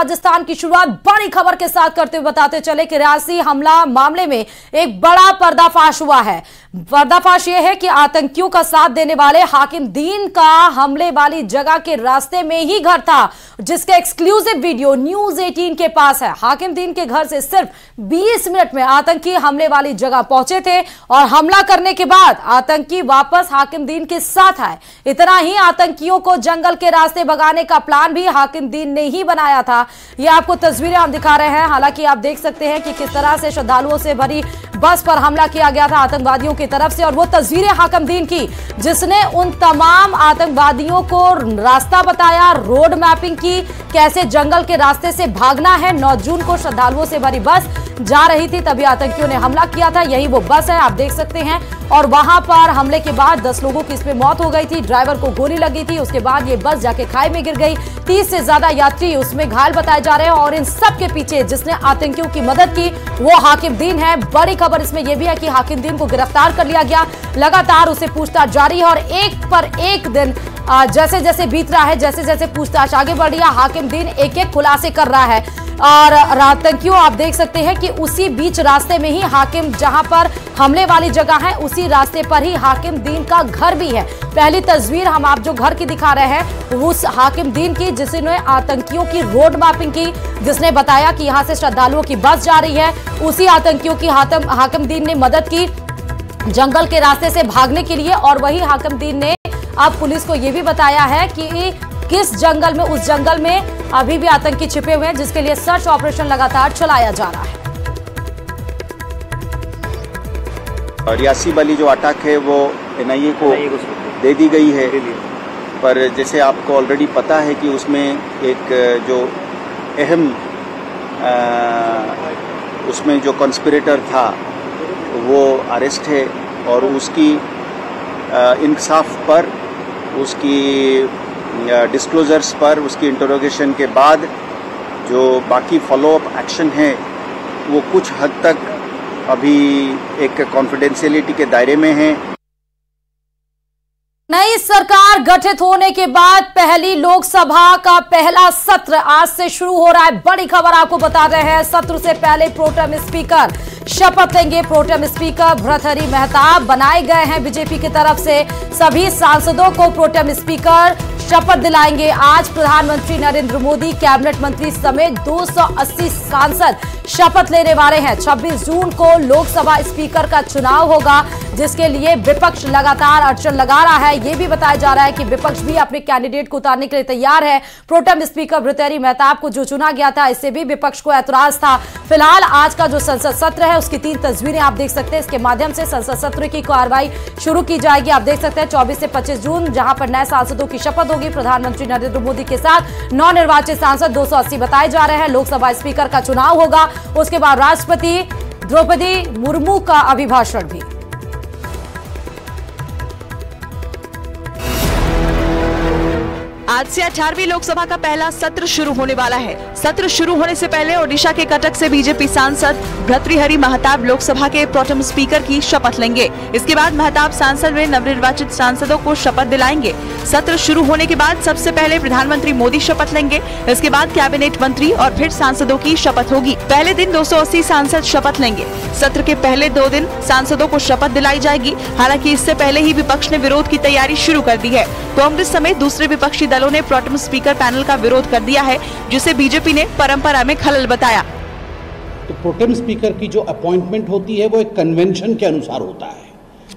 राजस्थान की शुरुआत बड़ी खबर के साथ करते हुए बताते चले कि रियासी हमला मामले में एक बड़ा पर्दाफाश हुआ है। पर्दाफाश यह है कि आतंकियों का साथ देने वाले हाकिम दीन का हमले वाली जगह के रास्ते में ही घर था, जिसका एक्सक्लूसिव वीडियो न्यूज 18 के पास है। हाकिम दीन के घर से सिर्फ 20 मिनट में आतंकी हमले वाली जगह पहुंचे थे और हमला करने के बाद आतंकी वापस हाकिम दीन के साथ आए। इतना ही, आतंकियों को जंगल के रास्ते भगाने का प्लान भी हाकिम दीन ने ही बनाया था। ये आपको तस्वीरें हम दिखा रहे हैं। हालांकि आप देख सकते हैं कि किस तरह से श्रद्धालुओं से भरी बस पर हमला किया गया था आतंकवादियों की तरफ से, और वो तस्वीरें हाकिम दीन की जिसने उन तमाम आतंकवादियों को रास्ता बताया, रोड मैपिंग की, कैसे जंगल के रास्ते से भागना है। 9 जून को श्रद्धालुओं से भरी बस जा रही थी, तभी आतंकियों ने हमला किया था। यही वो बस है, आप देख सकते हैं। और वहां पर हमले के बाद 10 लोगों की इसमें मौत हो गई थी, ड्राइवर को गोली लगी थी। उसके बाद ये बस जाके खाई में गिर गई। 30 से ज्यादा यात्री उसमें घायल बताए जा रहे हैं और इन सब के पीछे जिसने आतंकियों की मदद की वो हाकिम दीन है। बड़ी खबर इसमें यह भी है कि हाकिम दीन को गिरफ्तार कर लिया गया। लगातार उसे पूछताछ जारी है और एक पर एक दिन जैसे जैसे बीत रहा है, जैसे जैसे पूछताछ आगे बढ़ रही है, हाकिम दीन एक एक खुलासे कर रहा है। और आतंकियों आप देख सकते हैं कि उसी बीच रास्ते में ही हाकिम, जहां पर हमले वाली जगह है, उसी रास्ते पर ही हाकिम दीन का घर भी है। पहली तस्वीर हम आप जो घर की दिखा रहे हैं उस हाकिम दीन की जिसने आतंकियों की रोड मैपिंग की, जिसने बताया कि यहां से श्रद्धालुओं की बस जा रही है। उसी आतंकियों की हाकिम दीन ने मदद की जंगल के रास्ते से भागने के लिए। और वही हाकिम दीन ने अब पुलिस को यह भी बताया है कि किस जंगल में, उस जंगल में अभी भी आतंकी छिपे हुए हैं, जिसके लिए सर्च ऑपरेशन लगातार चलाया जा रहा है। रियासी वाली जो अटैक है वो NIA को दे दी गई है, पर जैसे आपको ऑलरेडी पता है कि उसमें एक जो अहम उसमें जो कॉन्स्पिरेटर था वो अरेस्ट है और उसकी इंसाफ पर, उसकी डिस्क्लोजर्स पर, उसकी इंटरोगेशन के बाद जो बाकी फॉलोअप एक्शन है वो कुछ हद तक अभी एक कॉन्फिडेंशियलिटी के दायरे में है। नई सरकार गठित होने के बाद पहली लोकसभा का पहला सत्र आज से शुरू हो रहा है। बड़ी खबर आपको बता रहे हैं, सत्र से पहले प्रोटेम स्पीकर शपथ लेंगे। प्रोटेम स्पीकर भर्तृहरि महताब बनाए गए हैं बीजेपी की तरफ से। सभी सांसदों को प्रोटेम स्पीकर शपथ दिलाएंगे। आज प्रधानमंत्री नरेंद्र मोदी, कैबिनेट मंत्री समेत 280 सांसद शपथ लेने वाले हैं। 26 जून को लोकसभा स्पीकर का चुनाव होगा, जिसके लिए विपक्ष लगातार अड़चन लगा रहा है। यह भी बताया जा रहा है कि विपक्ष भी अपने कैंडिडेट को उतारने के लिए तैयार है। प्रोटेम स्पीकर भर्तृहरि महताब को जो चुना गया था, इससे भी विपक्ष को ऐतराज था। फिलहाल आज का जो संसद सत्र है उसकी 3 तस्वीरें आप देख सकते हैं। इसके माध्यम से संसद सत्र की कार्रवाई शुरू की जाएगी। आप देख सकते हैं 24 से 25 जून, जहां पर नए सांसदों की शपथ होगी प्रधानमंत्री नरेंद्र मोदी के साथ। नवनिर्वाचित सांसद 280 बताए जा रहे हैं। लोकसभा स्पीकर का चुनाव होगा। उसके बाद राष्ट्रपति द्रौपदी मुर्मू का अभिभाषण भी। आज से 18वीं लोकसभा का पहला सत्र शुरू होने वाला है। सत्र शुरू होने से पहले ओडिशा के कटक से बीजेपी सांसद भर्तृहरि महताब लोकसभा के प्रोटेम स्पीकर की शपथ लेंगे। इसके बाद महताब सांसद व नवनिर्वाचित सांसदों को शपथ दिलाएंगे। सत्र शुरू होने के बाद सबसे पहले प्रधानमंत्री मोदी शपथ लेंगे। इसके बाद कैबिनेट मंत्री और फिर सांसदों की शपथ होगी। पहले दिन 280 सांसद शपथ लेंगे। सत्र के पहले 2 दिन सांसदों को शपथ दिलाई जाएगी। हालांकि इससे पहले ही विपक्ष ने विरोध की तैयारी शुरू कर दी है। कांग्रेस समेत दूसरे विपक्षी दलों ने प्रोटेम स्पीकर पैनल का विरोध कर दिया है, जिसे बीजेपी ने परंपरा में खलल बताया। तो प्रोटेम स्पीकर की जो अपॉइंटमेंट होती है वो एक कन्वेंशन के अनुसार होता है,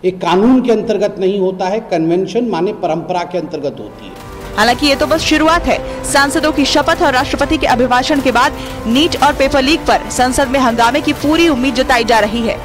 एक कानून के अंतर्गत नहीं होता है। कन्वेंशन माने परंपरा के अंतर्गत होती है। हालांकि ये तो बस शुरुआत है। सांसदों की शपथ और राष्ट्रपति के अभिभाषण के बाद नीट और पेपर लीक पर संसद में हंगामे की पूरी उम्मीद जताई जा रही है।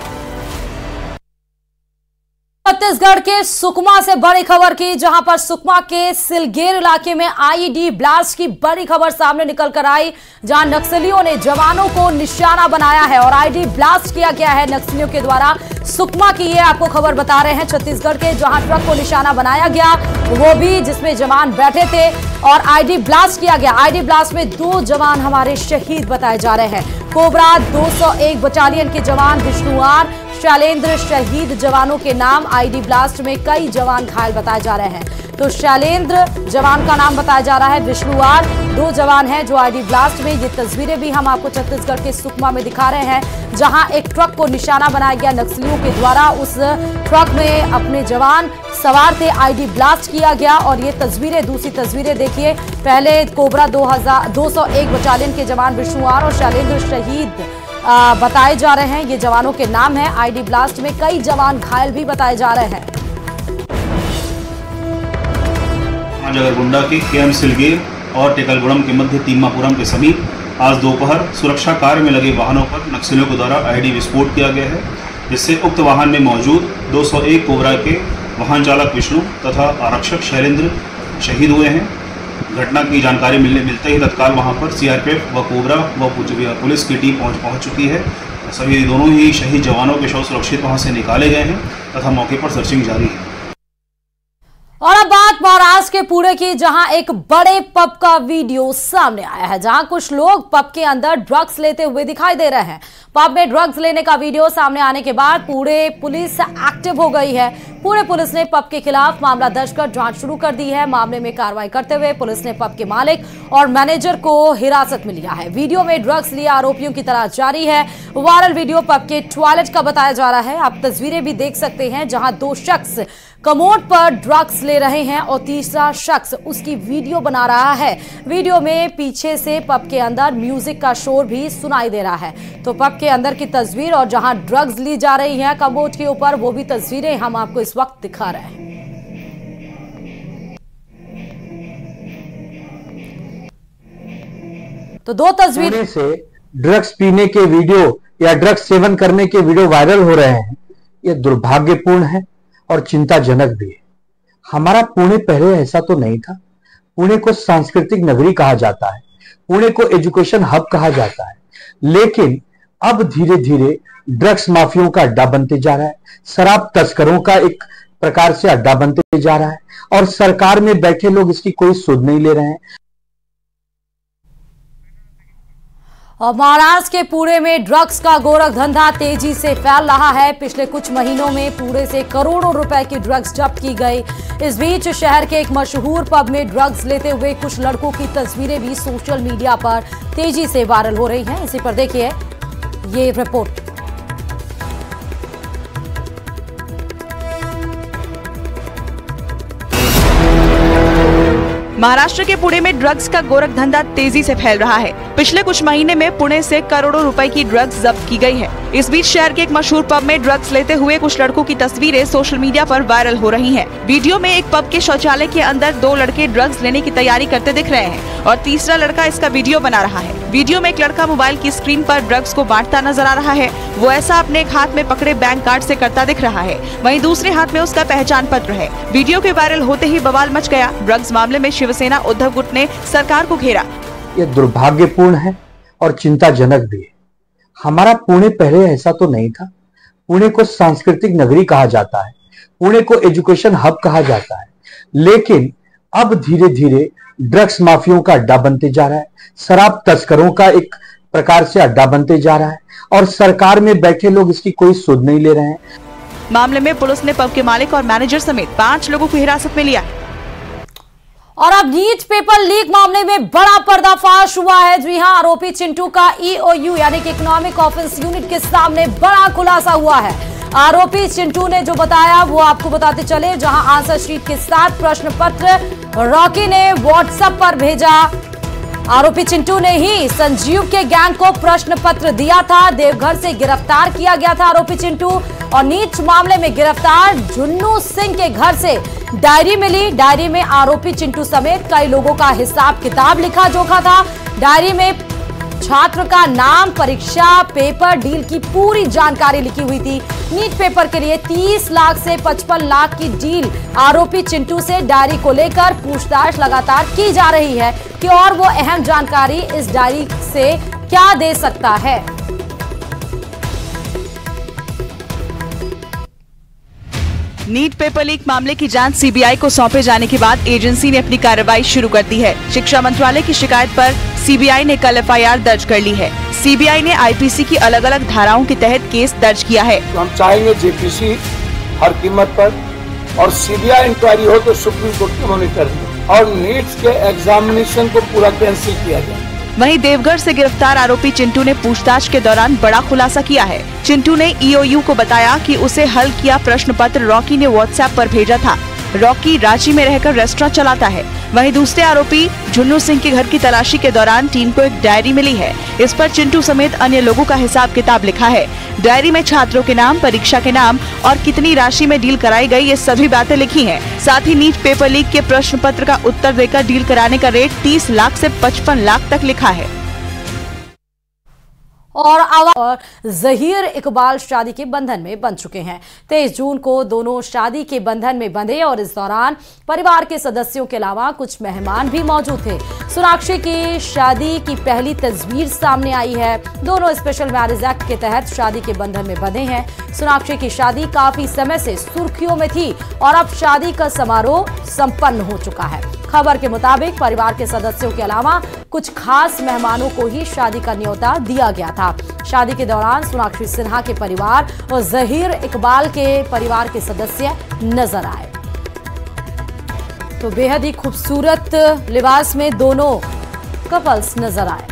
छत्तीसगढ़ के सुकमा से बड़ी खबर की, जहां पर सुकमा के सिलगेर इलाके में IED ब्लास्ट की बड़ी खबर सामने निकल कर आई, जहां नक्सलियों ने जवानों को निशाना बनाया है और IED ब्लास्ट किया गया है नक्सलियों के द्वारा। सुकमा की ये आपको खबर बता रहे हैं छत्तीसगढ़ के, जहां ट्रक को निशाना बनाया गया, वो भी जिसमें जवान बैठे थे और IED ब्लास्ट किया गया। IED ब्लास्ट में 2 जवान हमारे शहीद बताए जा रहे हैं। कोबरा 201 बटालियन के जवान विष्णुआर शैलेंद्र शहीद जवानों के नाम। IED ब्लास्ट में कई जवान घायल बताए जा रहे हैं। तो शैलेंद्र जवान का नाम बताया जा रहा है, विष्णु आर 2 जवान हैं जो आईडी ब्लास्ट में। ये तस्वीरें भी हम आपको छत्तीसगढ़ के सुकमा में दिखा रहे हैं, जहां एक ट्रक को निशाना बनाया गया नक्सलियों के द्वारा। उस ट्रक में अपने जवान सवार थे, आईडी ब्लास्ट किया गया। और ये तस्वीरें, दूसरी तस्वीरें देखिए, पहले कोबरा 201 बटालियन के जवान विष्णु आर और शैलेंद्र शहीद बताए जा रहे हैं। ये जवानों के नाम हैं। आईडी ब्लास्ट में कई जवान घायल भी बताए जा रहे हैं। जगरगुंडा के केएम सिलगेर और टेकलगुड़म के मध्य तीमापुरम के समीप आज दोपहर सुरक्षा कार्य में लगे वाहनों पर नक्सलियों के द्वारा आईडी विस्फोट किया गया है, जिससे उक्त वाहन में मौजूद 201 कोबरा के वाहन चालक विष्णु तथा आरक्षक शैलेंद्र शहीद हुए हैं। घटना की जानकारी मिलते ही तत्काल वहां पर सीआरपीएफ व कोबरा व पुलिस की टीम पहुंच चुकी है। सभी दोनों ही शहीद जवानों के शव सुरक्षित वहां से निकाले गए हैं तथा मौके पर सर्चिंग जारी है। और अब बात महाराष्ट्र के पुणे की, जहां एक बड़े पब का वीडियो सामने आया है, जहां कुछ लोग पब के अंदर ड्रग्स लेते हुए दिखाई दे रहे हैं। पब में ड्रग्स लेने का वीडियो सामने आने के बाद पुणे पुलिस एक्टिव हो गई है। पुणे पुलिस ने पब के खिलाफ मामला दर्ज कर जांच शुरू कर दी है। मामले में कार्रवाई करते हुए पुलिस ने पब के मालिक और मैनेजर को हिरासत में लिया है। वीडियो में ड्रग्स लिए आरोपियों की तलाश जारी है। वायरल वीडियो पब के टॉयलेट का बताया जा रहा है। आप तस्वीरें भी देख सकते हैं, जहां 2 शख्स कमोड पर ड्रग्स ले रहे हैं और तीसरा शख्स उसकी वीडियो बना रहा है। वीडियो में पीछे से पब के अंदर म्यूजिक का शोर भी सुनाई दे रहा है। तो पब के अंदर की तस्वीर और जहां ड्रग्स ली जा रही हैं कमोड के ऊपर, वो भी तस्वीरें हम आपको इस वक्त दिखा रहे हैं। तो 2 तस्वीर से ड्रग्स पीने के वीडियो या ड्रग्स सेवन करने के वीडियो वायरल हो रहे हैं, ये दुर्भाग्यपूर्ण है और चिंताजनक भी है। हमारा पुणे पहले ऐसा तो नहीं था। पुणे को सांस्कृतिक नगरी कहा जाता है, पुणे को एजुकेशन हब कहा जाता है, लेकिन अब धीरे धीरे ड्रग्स माफियों का अड्डा बनते जा रहा है, शराब तस्करों का एक प्रकार से अड्डा बनते जा रहा है और सरकार में बैठे लोग इसकी कोई सुध नहीं ले रहे हैं। और महाराष्ट्र के पुणे में ड्रग्स का गोरख धंधा तेजी से फैल रहा है। पिछले कुछ महीनों में पुणे से करोड़ों रुपए की ड्रग्स जब्त की गई। इस बीच शहर के एक मशहूर पब में ड्रग्स लेते हुए कुछ लड़कों की तस्वीरें भी सोशल मीडिया पर तेजी से वायरल हो रही हैं। इसी पर देखिए ये रिपोर्ट। महाराष्ट्र के पुणे में ड्रग्स का गोरख धंधा तेजी से फैल रहा है। पिछले कुछ महीने में पुणे से करोड़ों रुपए की ड्रग्स जब्त की गई है। इस बीच शहर के एक मशहूर पब में ड्रग्स लेते हुए कुछ लड़कों की तस्वीरें सोशल मीडिया पर वायरल हो रही हैं। वीडियो में एक पब के शौचालय के अंदर 2 लड़के ड्रग्स लेने की तैयारी करते दिख रहे हैं और तीसरा लड़का इसका वीडियो बना रहा है। वीडियो में एक लड़का मोबाइल की स्क्रीन पर ड्रग्स को बांटता नजर आ रहा है। वो ऐसा अपने एक हाथ में पकड़े बैंक कार्ड से करता दिख रहा है, वहीं दूसरे हाथ में उसका पहचान पत्र है। वीडियो के वायरल होते ही बवाल मच गया। ड्रग्स मामले में शिवसेना उद्धव गुट ने सरकार को घेरा। ये दुर्भाग्यपूर्ण है और चिंताजनक भी है। हमारा पुणे पहले ऐसा तो नहीं था। पुणे को सांस्कृतिक नगरी कहा जाता है, पुणे को एजुकेशन हब कहा जाता है, लेकिन अब धीरे धीरे ड्रग्स माफियों का अड्डा बनते जा रहा है, शराब तस्करों का एक प्रकार से अड्डा बनते जा रहा है और सरकार में बैठे लोग इसकी कोई सुध नहीं ले रहे हैं। मामले में पुलिस ने पब के मालिक और मैनेजर समेत 5 लोगों को हिरासत में लिया। और अब नीट पेपर लीक मामले में बड़ा पर्दाफाश हुआ है। जी हां, आरोपी चिंटू का EOU यानी कि इकोनॉमिक ऑफेंस यूनिट के सामने बड़ा खुलासा हुआ है। आरोपी चिंटू ने जो बताया वो आपको बताते चले, जहां आंसर शीट के साथ प्रश्न पत्र रॉकी ने व्हाट्सएप पर भेजा। आरोपी चिंटू ने ही संजीव के गैंग को प्रश्न पत्र दिया था। देवघर से गिरफ्तार किया गया था आरोपी चिंटू। और नीट मामले में गिरफ्तार जुन्नू सिंह के घर से डायरी मिली। डायरी में आरोपी चिंटू समेत कई लोगों का हिसाब किताब लिखा जोखा था। डायरी में छात्र का नाम, परीक्षा, पेपर, डील की पूरी जानकारी लिखी हुई थी। नीट पेपर के लिए 30 लाख से 55 लाख की डील आरोपी चिंटू से डायरी को लेकर पूछताछ लगातार की जा रही है कि और वो अहम जानकारी इस डायरी से क्या दे सकता है। नीट पेपर लीक मामले की जांच सीबीआई को सौंपे जाने के बाद एजेंसी ने अपनी कार्रवाई शुरू कर दी है। शिक्षा मंत्रालय की शिकायत पर सीबीआई ने कल FIR दर्ज कर ली है। सीबीआई ने IPC की अलग अलग धाराओं के तहत केस दर्ज किया है। हम चाहेंगे JPC हर कीमत पर और सीबीआई इंक्वायरी हो तो सुप्रीम कोर्ट की मॉनिटरिंग, और नीट के एग्जामिनेशन को पूरा कैंसिल किया जाए। वहीं देवघर से गिरफ्तार आरोपी चिंटू ने पूछताछ के दौरान बड़ा खुलासा किया है। चिंटू ने ईओयू को बताया कि उसे हल किया प्रश्न पत्र रॉकी ने व्हाट्सएप पर भेजा था। रॉकी रांची में रहकर रेस्टोरेंट चलाता है। वहीं दूसरे आरोपी झुन्नू सिंह के घर की तलाशी के दौरान टीम को एक डायरी मिली है। इस पर चिंटू समेत अन्य लोगों का हिसाब किताब लिखा है। डायरी में छात्रों के नाम, परीक्षा के नाम और कितनी राशि में डील कराई गई, ये सभी बातें लिखी हैं। साथ ही नीट पेपर लीक के प्रश्न पत्र का उत्तर देकर डील कराने का रेट 30 लाख से 55 लाख तक लिखा है। और जहीर इकबाल शादी के बंधन में बंध चुके हैं। 23 जून को दोनों शादी के बंधन में बंधे और इस दौरान परिवार के सदस्यों के अलावा कुछ मेहमान भी मौजूद थे। सोनाक्षी की शादी की पहली तस्वीर सामने आई है। दोनों स्पेशल मैरिज एक्ट के तहत शादी के बंधन में बंधे हैं। सोनाक्षी की शादी काफी समय से सुर्खियों में थी और अब शादी का समारोह संपन्न हो चुका है। खबर के मुताबिक परिवार के सदस्यों के अलावा कुछ खास मेहमानों को ही शादी का न्योता दिया गया था। शादी के दौरान सोनाक्षी सिन्हा के परिवार और जहीर इकबाल के परिवार के सदस्य नजर आए। तो बेहद ही खूबसूरत लिबास में दोनों कपल्स नजर आए।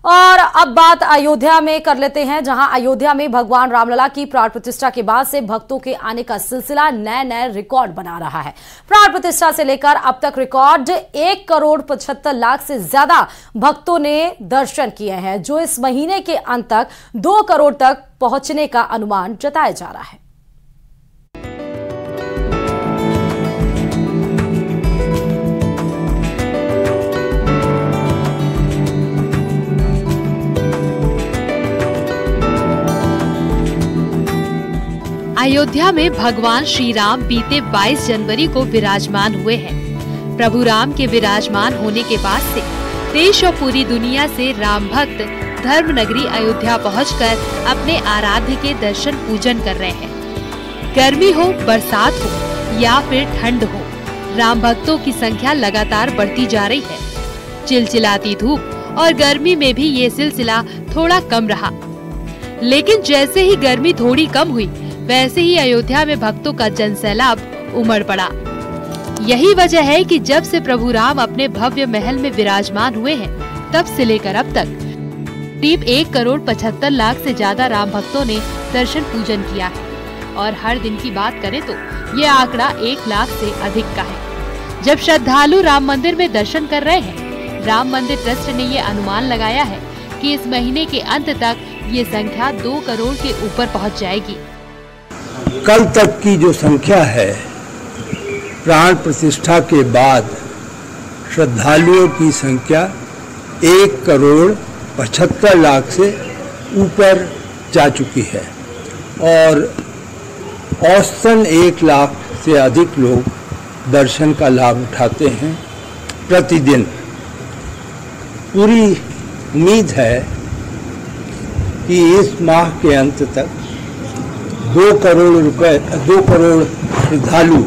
और अब बात अयोध्या में कर लेते हैं, जहां अयोध्या में भगवान रामलला की प्राण प्रतिष्ठा के बाद से भक्तों के आने का सिलसिला नए नए रिकॉर्ड बना रहा है। प्राण प्रतिष्ठा से लेकर अब तक रिकॉर्ड 1,75,00,000 से ज्यादा भक्तों ने दर्शन किए हैं, जो इस महीने के अंत तक 2 करोड़ तक पहुंचने का अनुमान जताया जा रहा है। अयोध्या में भगवान श्री राम बीते 22 जनवरी को विराजमान हुए हैं। प्रभु राम के विराजमान होने के बाद से देश और पूरी दुनिया से राम भक्त धर्म नगरी अयोध्या पहुंचकर अपने आराध्य के दर्शन पूजन कर रहे हैं। गर्मी हो, बरसात हो या फिर ठंड हो, राम भक्तों की संख्या लगातार बढ़ती जा रही है। चिलचिलाती धूप और गर्मी में भी ये सिलसिला थोड़ा कम रहा, लेकिन जैसे ही गर्मी थोड़ी कम हुई वैसे ही अयोध्या में भक्तों का जनसैलाब उमड़ पड़ा। यही वजह है कि जब से प्रभु राम अपने भव्य महल में विराजमान हुए हैं, तब से लेकर अब तक करीब 1,75,00,000 से ज्यादा राम भक्तों ने दर्शन पूजन किया है। और हर दिन की बात करें तो ये आंकड़ा 1 लाख से अधिक का है। जब श्रद्धालु राम मंदिर में दर्शन कर रहे हैं, राम मंदिर ट्रस्ट ने ये अनुमान लगाया है कि इस महीने के अंत तक ये संख्या 2 करोड़ के ऊपर पहुँच जाएगी। कल तक की जो संख्या है, प्राण प्रतिष्ठा के बाद श्रद्धालुओं की संख्या 1,75,00,000 से ऊपर जा चुकी है और औसतन 1 लाख से अधिक लोग दर्शन का लाभ उठाते हैं प्रतिदिन। पूरी उम्मीद है कि इस माह के अंत तक 2 करोड़ श्रद्धालु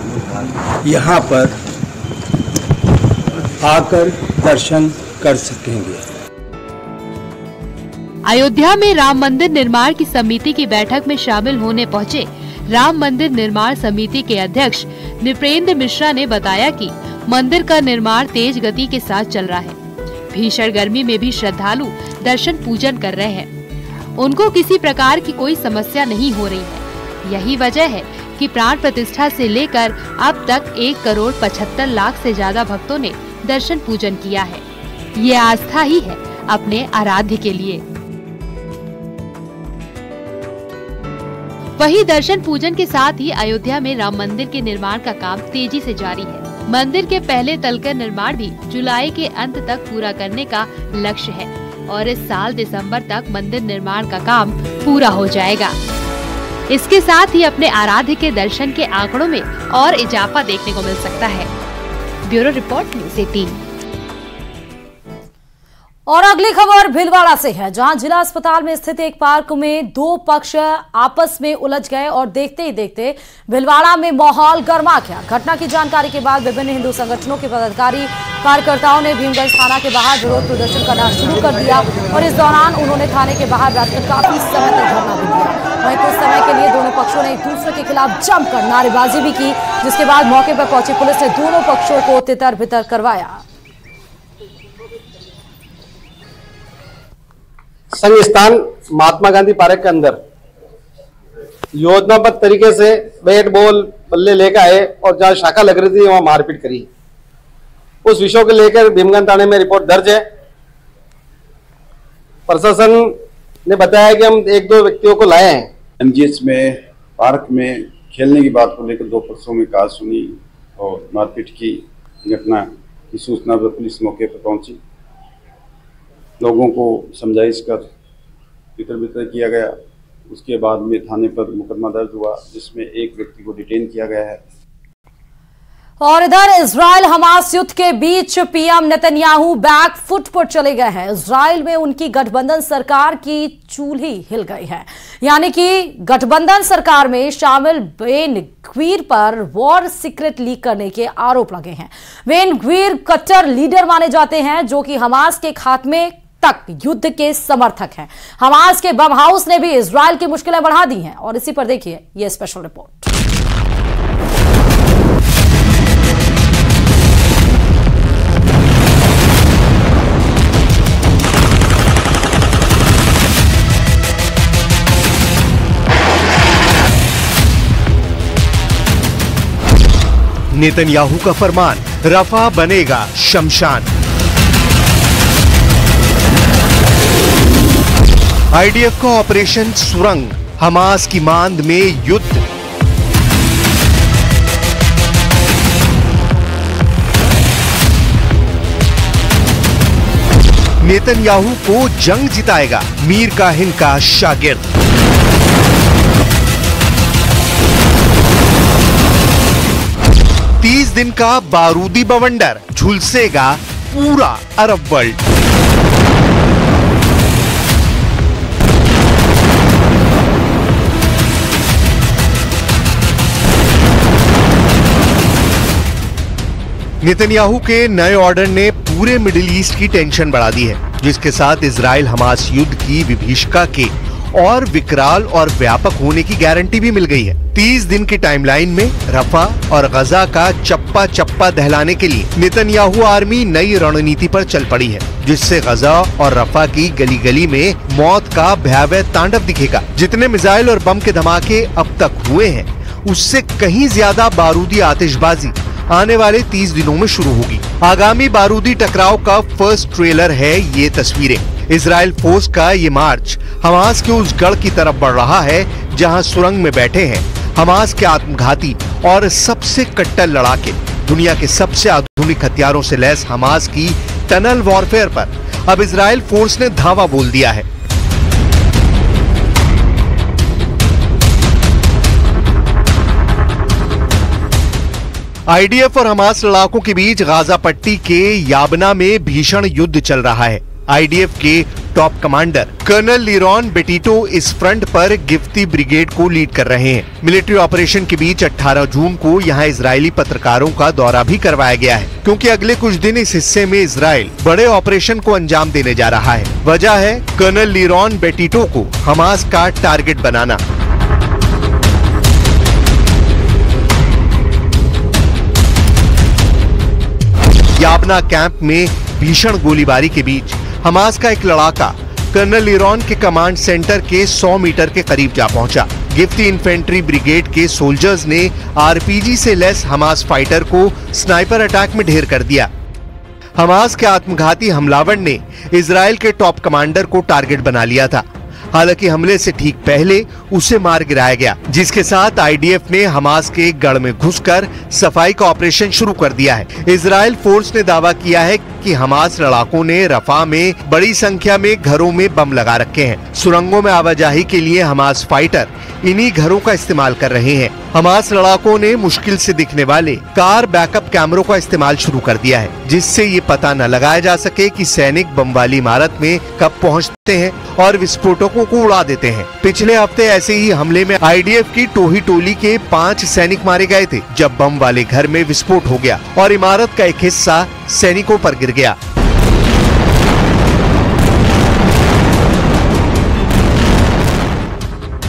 यहाँ पर आकर दर्शन कर सकेंगे। अयोध्या में राम मंदिर निर्माण की समिति की बैठक में शामिल होने पहुंचे राम मंदिर निर्माण समिति के अध्यक्ष नृपेंद्र मिश्रा ने बताया कि मंदिर का निर्माण तेज गति के साथ चल रहा है। भीषण गर्मी में भी श्रद्धालु दर्शन पूजन कर रहे हैं। उनको किसी प्रकार की कोई समस्या नहीं हो रही है। यही वजह है कि प्राण प्रतिष्ठा से लेकर अब तक 1,75,00,000 से ज्यादा भक्तों ने दर्शन पूजन किया है। ये आस्था ही है अपने आराध्य के लिए। वहीं दर्शन पूजन के साथ ही अयोध्या में राम मंदिर के निर्माण का काम तेजी से जारी है। मंदिर के पहले तल का निर्माण भी जुलाई के अंत तक पूरा करने का लक्ष्य है और इस साल दिसंबर तक मंदिर निर्माण का काम पूरा हो जाएगा। इसके साथ ही अपने आराध्य के दर्शन के आंकड़ों में और इजाफा देखने को मिल सकता है। Bureau report news 18। और अगली खबर भीलवाड़ा से है, जहां जिला अस्पताल में स्थित एक पार्क में दो पक्ष आपस में उलझ गए और देखते ही देखते भीलवाड़ा में माहौल गर्मा गया। घटना की जानकारी के बाद विभिन्न हिंदू संगठनों के पदाधिकारी कार्यकर्ताओं ने भीमगंज थाना के बाहर विरोध प्रदर्शन करना शुरू कर दिया और इस दौरान उन्होंने थाने के बाहर बैठकर काफी समय तक धरना भी दिया। वहीं कुछ समय के लिए दोनों पक्षों ने एक दूसरे के खिलाफ जमकर नारेबाजी भी की, जिसके बाद मौके पर पहुंची पुलिस ने दोनों पक्षों को तितर बितर करवाया। संघ स्थान महात्मा गांधी पार्क के अंदर योजनाबद्ध तरीके से बैट बॉल बल्ले लेकर आए और जहां शाखा लग रही थी वहां मारपीट करी। उस विषय को लेकर भीमगंज थाने में रिपोर्ट दर्ज है। प्रशासन ने बताया कि हम एक दो व्यक्तियों को लाए हैं। एमजीएच में पार्क में खेलने की बात को लेकर दो पक्षों में कहा सुनी और मारपीट की घटना की सूचना पर पुलिस मौके पर पहुंची। लोगों को समझाइश कर तितर बितर किया गया। उसके बाद में थाने पर मुकदमा दर्ज हुआ, जिसमें एक व्यक्ति को डिटेन किया गया है। और इधर इजराइल हमास युद्ध के बीच पीएम नेतन्याहू बैक फुट पर चले गए हैं। इजराइल में उनकी गठबंधन सरकार की चूल्ही हिल गई है, यानी कि गठबंधन सरकार में शामिल बेन ग्वीर पर वॉर सीक्रेट लीक करने के आरोप लगे हैं। बेन ग्वीर कट्टर लीडर माने जाते हैं, जो कि हमास के खात्मे तक युद्ध के समर्थक हैं। हमास के बम हाउस ने भी इजराइल की मुश्किलें बढ़ा दी हैं और इसी पर देखिए यह स्पेशल रिपोर्ट। नेतन्याहू का फरमान, रफा बनेगा शमशान। आईडीएफ का ऑपरेशन सुरंग, हमास की मांद में युद्ध। नेतन्याहू को जंग जिताएगा मीर काहिन का शागिर्द। तीस दिन का बारूदी बवंडर, झुलसेगा पूरा अरब वर्ल्ड। नेतन्याहू के नए ऑर्डर ने पूरे मिडिल ईस्ट की टेंशन बढ़ा दी है, जिसके साथ इजराइल हमास युद्ध की विभीषिका के और विकराल और व्यापक होने की गारंटी भी मिल गई है। 30 दिन की टाइमलाइन में रफा और गजा का चप्पा चप्पा दहलाने के लिए नेतन्याहू आर्मी नई रणनीति पर चल पड़ी है, जिससे गजा और रफा की गली गली में मौत का भयावह तांडव दिखेगा। जितने मिसाइल और बम के धमाके अब तक हुए हैं, उससे कहीं ज्यादा बारूदी आतिशबाजी आने वाले 30 दिनों में शुरू होगी। आगामी बारूदी टकराव का फर्स्ट ट्रेलर है ये तस्वीरें। इजराइल फोर्स का ये मार्च हमास के उस गढ़ की तरफ बढ़ रहा है, जहां सुरंग में बैठे हैं हमास के आत्मघाती और सबसे कट्टर लड़ाके। दुनिया के सबसे आधुनिक हथियारों से लैस हमास की टनल वॉरफेयर पर अब इजराइल फोर्स ने धावा बोल दिया है। आईडीएफ और हमास लड़ाकों के बीच गाजा पट्टी के याबना में भीषण युद्ध चल रहा है। आईडीएफ के टॉप कमांडर कर्नल लिरॉन बेटिटो इस फ्रंट पर गिफ्ती ब्रिगेड को लीड कर रहे हैं। मिलिट्री ऑपरेशन के बीच 18 जून को यहां इजरायली पत्रकारों का दौरा भी करवाया गया है, क्योंकि अगले कुछ दिन इस हिस्से में इजराइल बड़े ऑपरेशन को अंजाम देने जा रहा है। वजह है कर्नल लिरॉन बेटिटो को हमास का टारगेट बनाना। याबना कैंप में भीषण गोलीबारी के बीच हमास का एक लड़ाका कर्नल लिरॉन के कमांड सेंटर के 100 मीटर के करीब जा पहुंचा। गिफ्ती इन्फेंट्री ब्रिगेड के सोल्जर्स ने आरपीजी से लैस हमास फाइटर को स्नाइपर अटैक में ढेर कर दिया। हमास के आत्मघाती हमलावर ने इजराइल के टॉप कमांडर को टारगेट बना लिया था। हालांकि हमले से ठीक पहले उसे मार गिराया गया, जिसके साथ आईडीएफ ने हमास के गढ़ में घुसकर सफाई का ऑपरेशन शुरू कर दिया है। इजराइल फोर्स ने दावा किया है कि हमास लड़ाकों ने रफा में बड़ी संख्या में घरों में बम लगा रखे हैं। सुरंगों में आवाजाही के लिए हमास फाइटर इन्हीं घरों का इस्तेमाल कर रहे हैं। हमास लड़ाकों ने मुश्किल से दिखने वाले कार बैकअप कैमरों का इस्तेमाल शुरू कर दिया है, जिससे ये पता न लगाया जा सके कि सैनिक बम वाली इमारत में कब पहुंचते हैं और विस्फोटकों को उड़ा देते हैं। पिछले हफ्ते ऐसे ही हमले में आईडीएफ की टोही टोली के 5 सैनिक मारे गए थे, जब बम वाले घर में विस्फोट हो गया और इमारत का एक हिस्सा सैनिकों पर गिर गया।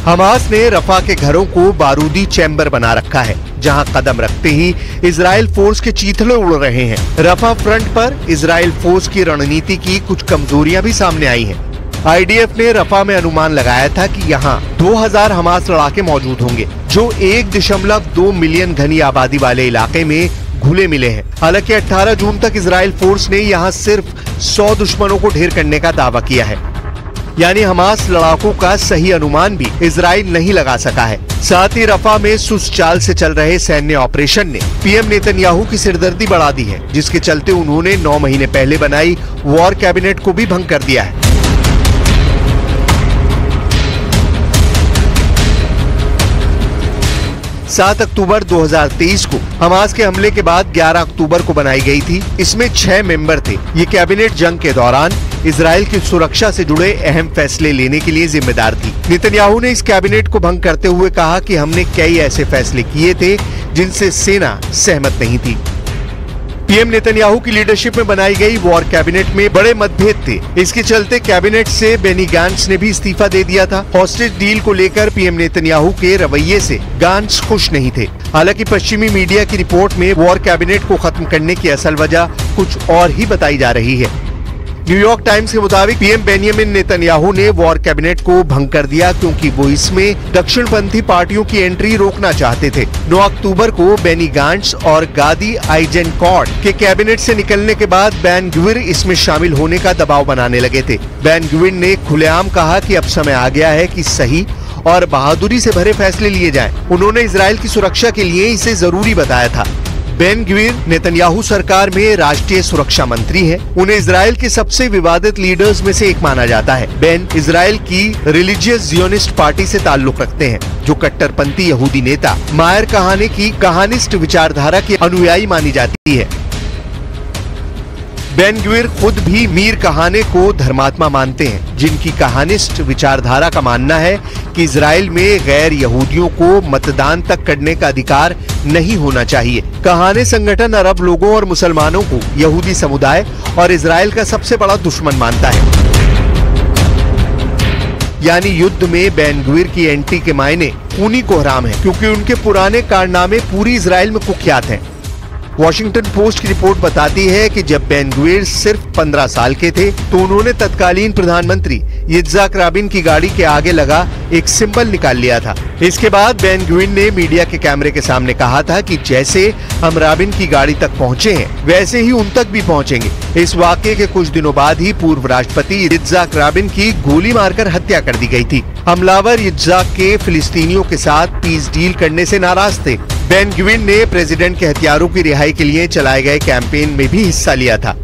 हमास ने रफा के घरों को बारूदी चैम्बर बना रखा है, जहां कदम रखते ही इजराइल फोर्स के चीथड़े उड़ रहे हैं। रफा फ्रंट पर इजराइल फोर्स की रणनीति की कुछ कमजोरियां भी सामने आई हैं। आईडीएफ ने रफा में अनुमान लगाया था कि यहां 2000 हमास लड़ाके मौजूद होंगे, जो 1.2 मिलियन घनी आबादी वाले इलाके में घुले मिले हैं। हालांकि 18 जून तक इजराइल फोर्स ने यहां सिर्फ 100 दुश्मनों को ढेर करने का दावा किया है, यानी हमास लड़ाकों का सही अनुमान भी इजराइल नहीं लगा सका है। साथ ही रफा में सुस्त चाल से चल रहे सैन्य ऑपरेशन ने पीएम नेतन्याहू की सिरदर्दी बढ़ा दी है, जिसके चलते उन्होंने 9 महीने पहले बनाई वॉर कैबिनेट को भी भंग कर दिया है। 7 अक्टूबर 2023 को हमास के हमले के बाद 11 अक्टूबर को बनाई गई थी। इसमें 6 मेंबर थे। ये कैबिनेट जंग के दौरान इजराइल की सुरक्षा से जुड़े अहम फैसले लेने के लिए जिम्मेदार थी। नेतन्याहू ने इस कैबिनेट को भंग करते हुए कहा कि हमने कई ऐसे फैसले किए थे जिनसे सेना सहमत नहीं थी। पीएम नेतन्याहू की लीडरशिप में बनाई गई वॉर कैबिनेट में बड़े मतभेद थे। इसके चलते कैबिनेट से बेनी गांट्स ने भी इस्तीफा दे दिया था। हॉस्टेज डील को लेकर पीएम नेतन्याहू के रवैये से गांट्स खुश नहीं थे। हालांकि पश्चिमी मीडिया की रिपोर्ट में वॉर कैबिनेट को खत्म करने की असल वजह कुछ और ही बताई जा रही है। न्यूयॉर्क टाइम्स के मुताबिक पीएम बेंजामिन नेतन्याहू ने वॉर कैबिनेट को भंग कर दिया क्योंकि वो इसमें दक्षिणपंथी पार्टियों की एंट्री रोकना चाहते थे। 9 अक्टूबर को बेनी गांट्स और गादी आइजेनकॉर्ड के कैबिनेट से निकलने के बाद बेन ग्विर इसमें शामिल होने का दबाव बनाने लगे थे। बेन ग्विर ने खुलेआम कहा कि अब समय आ गया है कि सही और बहादुरी से भरे फैसले लिए जाएं। उन्होंने इजराइल की सुरक्षा के लिए इसे जरूरी बताया था। बेन ग्विर नेतन्याहू सरकार में राष्ट्रीय सुरक्षा मंत्री हैं। उन्हें इजराइल के सबसे विवादित लीडर्स में से एक माना जाता है। बेन इजराइल की रिलीजियस जियोनिस्ट पार्टी से ताल्लुक रखते हैं, जो कट्टरपंथी यहूदी नेता मायर कहाने की कहानिस्ट विचारधारा की अनुयायी मानी जाती है। बेन ग्विर खुद भी मीर कहाने को धर्मात्मा मानते हैं, जिनकी कहानिस्ट विचारधारा का मानना है कि इजराइल में गैर यहूदियों को मतदान तक करने का अधिकार नहीं होना चाहिए। कहाने संगठन अरब लोगों और मुसलमानों को यहूदी समुदाय और इजराइल का सबसे बड़ा दुश्मन मानता है। यानी युद्ध में बेन ग्विर की एंट्री के मायने खूनी कोहराम है, क्योंकि उनके पुराने कारनामे पूरी इजराइल में कुख्यात हैं। वॉशिंगटन पोस्ट की रिपोर्ट बताती है कि जब बेन ग्विर सिर्फ 15 साल के थे तो उन्होंने तत्कालीन प्रधानमंत्री यित्ज़हाक राबिन की गाड़ी के आगे लगा एक सिंबल निकाल लिया था। इसके बाद बेन ग्विर ने मीडिया के कैमरे के सामने कहा था कि जैसे हम राबिन की गाड़ी तक पहुंचे हैं, वैसे ही उन तक भी पहुंचेंगे। इस वाकये के कुछ दिनों बाद ही पूर्व राष्ट्रपति यित्ज़हाक राबिन की गोली मारकर हत्या कर दी गई थी। हमलावर यित्ज़हाक के फिलिस्तीनियों के साथ पीस डील करने से नाराज थे। बेन ग्विर ने प्रेसिडेंट के हथियारों की रिहाई के लिए चलाए गए कैंपेन में भी हिस्सा लिया था।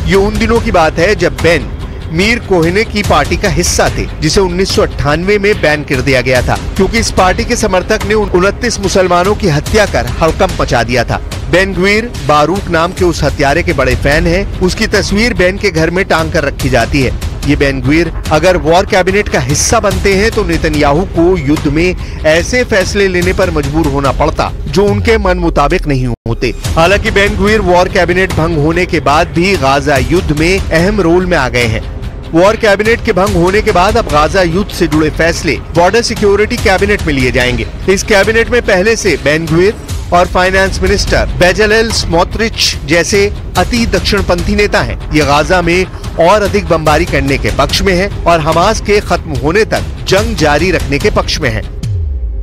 ये उन दिनों की बात है जब बेन मीर कोहने की पार्टी का हिस्सा थे, जिसे 1998 में बैन कर दिया गया था, क्योंकि इस पार्टी के समर्थक ने 29 मुसलमानों की हत्या कर हड़कंप मचा दिया था। बेन ग्विर बारूक नाम के उस हत्यारे के बड़े फैन हैं। उसकी तस्वीर बेन के घर में टांग कर रखी जाती है। ये बेन ग्विर अगर वॉर कैबिनेट का हिस्सा बनते हैं तो नेतन्याहू को युद्ध में ऐसे फैसले लेने पर मजबूर होना पड़ता जो उनके मन मुताबिक नहीं होते। हालांकि बेन ग्विर वॉर कैबिनेट भंग होने के बाद भी गाजा युद्ध में अहम रोल में आ गए हैं। वॉर कैबिनेट के भंग होने के बाद अब गाजा युद्ध से जुड़े फैसले बॉर्डर सिक्योरिटी कैबिनेट में लिए जाएंगे। इस कैबिनेट में पहले से बेन ग्विर और फाइनेंस मिनिस्टर बेजलेल स्मोट्रिच जैसे अति दक्षिणपंथी नेता हैं। ये गाजा में और अधिक बमबारी करने के पक्ष में है और हमास के खत्म होने तक जंग जारी रखने के पक्ष में है।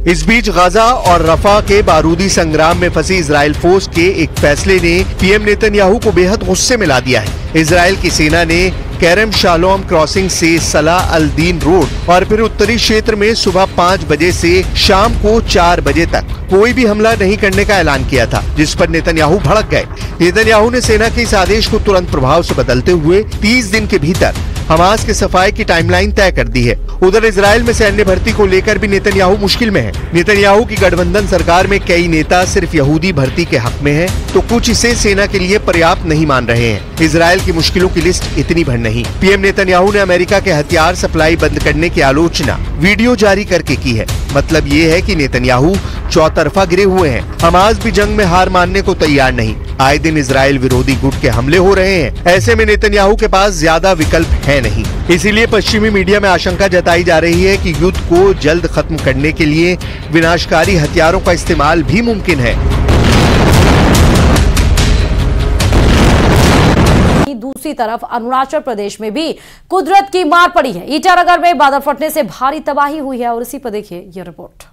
इस बीच गाजा और रफा के बारूदी संग्राम में फंसी इजराइल फोर्स के एक फैसले ने पीएम नेतन्याहू को बेहद गुस्से में ला दिया है। इजराइल की सेना ने कैरम शालोम क्रॉसिंग से सलाह अल दीन रोड और फिर उत्तरी क्षेत्र में सुबह 5 बजे से शाम को 4 बजे तक कोई भी हमला नहीं करने का ऐलान किया था, जिस पर नेतन्याहू भड़क गए। नेतन्याहू ने सेना के इस आदेश को तुरंत प्रभाव से बदलते हुए 30 दिन के भीतर हमास के सफाई की टाइमलाइन तय कर दी है। उधर इजराइल में सैन्य भर्ती को लेकर भी नेतन्याहू मुश्किल में है। नेतन्याहू की गठबंधन सरकार में कई नेता सिर्फ यहूदी भर्ती के हक में हैं, तो कुछ इसे सेना के लिए पर्याप्त नहीं मान रहे हैं। इजराइल की मुश्किलों की लिस्ट इतनी भर नहीं। पीएम नेतन्याहू ने अमेरिका के हथियार सप्लाई बंद करने की आलोचना वीडियो जारी करके की है। मतलब ये है कि नेतन्याहू चौतरफा गिरे हुए हैं। हमास भी जंग में हार मानने को तैयार नहीं। आए दिन इजराइल विरोधी गुट के हमले हो रहे हैं। ऐसे में नेतन्याहू के पास ज्यादा विकल्प है नहीं। इसीलिए पश्चिमी मीडिया में आशंका जताई जा रही है कि युद्ध को जल्द खत्म करने के लिए विनाशकारी हथियारों का इस्तेमाल भी मुमकिन है। दूसरी तरफ अरुणाचल प्रदेश में भी कुदरत की मार पड़ी है। ईटानगर में बादल फटने से भारी तबाही हुई है और इसी पर देखिए ये रिपोर्ट।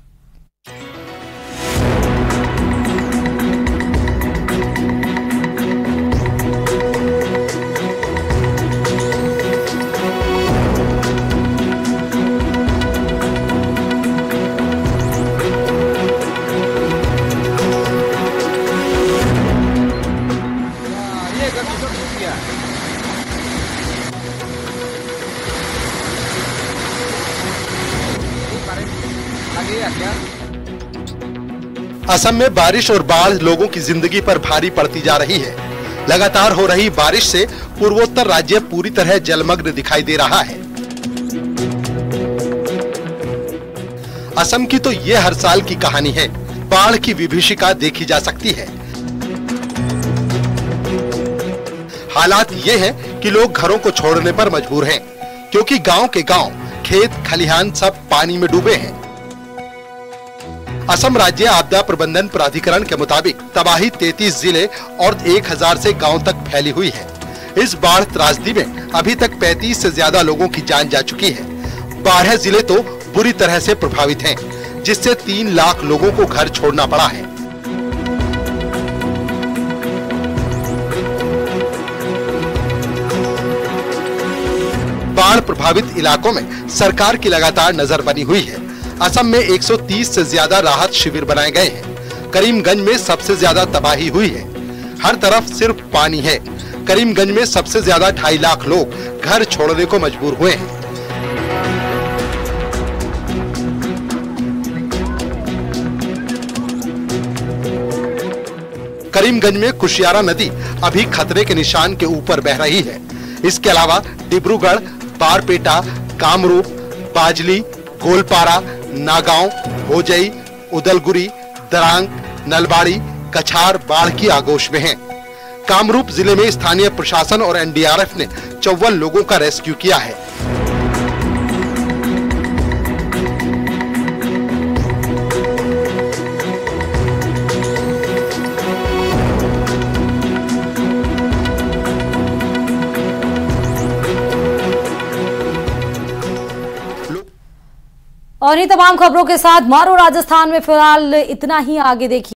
असम में बारिश और बाढ़ लोगों की जिंदगी पर भारी पड़ती जा रही है। लगातार हो रही बारिश से पूर्वोत्तर राज्य पूरी तरह जलमग्न दिखाई दे रहा है। असम की तो ये हर साल की कहानी है। बाढ़ की विभीषिका देखी जा सकती है। हालात ये है कि लोग घरों को छोड़ने पर मजबूर हैं, क्योंकि गांव के गांव, खेत खलिहान सब पानी में डूबे हैं। असम राज्य आपदा प्रबंधन प्राधिकरण के मुताबिक तबाही 33 जिले और 1000 से गांव तक फैली हुई है। इस बाढ़ त्रासदी में अभी तक 35 से ज्यादा लोगों की जान जा चुकी है। 12 जिले तो बुरी तरह से प्रभावित हैं, जिससे 3 लाख लोगों को घर छोड़ना पड़ा है। बाढ़ प्रभावित इलाकों में सरकार की लगातार नजर बनी हुई है। असम में 130 से ज्यादा राहत शिविर बनाए गए हैं। करीमगंज में सबसे ज्यादा तबाही हुई है। हर तरफ सिर्फ पानी है। करीमगंज में सबसे ज्यादा 2.5 लाख लोग घर छोड़ने को मजबूर हुए हैं। करीमगंज में कुशियारा नदी अभी खतरे के निशान के ऊपर बह रही है। इसके अलावा डिब्रूगढ़, बारपेटा, कामरूप, बाजली, गोलपारा, नागांव, भोजई, उदलगुरी, दरांग, नलबाड़ी, कछार बाढ़ की आगोश में हैं। कामरूप जिले में स्थानीय प्रशासन और एनडीआरएफ ने 54 लोगों का रेस्क्यू किया है। और इन तमाम खबरों के साथ मारो राजस्थान में फिलहाल इतना ही। आगे देखिए।